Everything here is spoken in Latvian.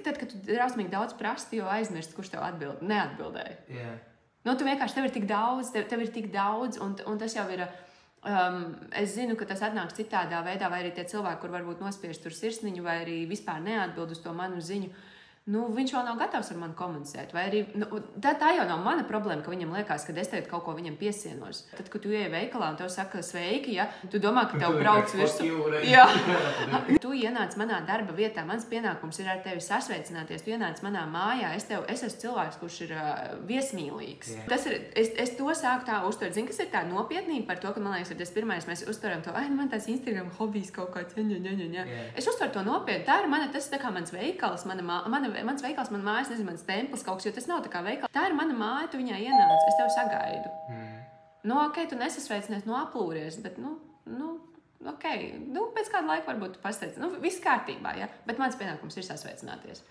Tad, kad tu drausmīgi daudz prasti, jo aizmirsti, kurš tev neatbildēja. Yeah. Nu, tu vienkārši, tev ir tik daudz, un tas jau ir, es zinu, ka tas atnāks citādā veidā, vai arī tie cilvēki, kur varbūt nospiež tur sirsniņu, vai arī vispār neatbild uz to manu ziņu. Nu, viņš vēl nav gatavs ar mani komunicēt. Vai arī, tā jau nav mana problēma, ka viņam liekas, ka es tev kaut ko viņam piesienos. Tad, kad tu ieej veikalā un tev saka sveiki, ja, tu domā, ka tev brauc virsū. Jā. Tu ienāc manā darba vietā, mans pienākums ir ar tevi sasveicināties. Tu ienāc manā mājā, es esmu cilvēks, kurš ir viesmīlīgs. Yeah. Tas ir, es to sāku tā uztvert. Zini, kas ir tā nopietnība par to, ka, man liekas, ir tas pirmais, mēs uztveram to, man tās Instagram hobijs kaut kāds, Yeah. Es uztveru to nopietni. Tā ir tas tā kā mans veikals, mans veikals, mana mājas, nezinu, mans templis kaut kas, jo tas nav tā kā veikals. Tā ir mana māja, tu viņā ienāc, es tevi sagaidu. Ok, tu nesasveicinies, aplūries, bet, ok, pēc kāda laika varbūt tu pasveic. Viss kārtībā, ja? Bet mans pienākums ir sasveicināties.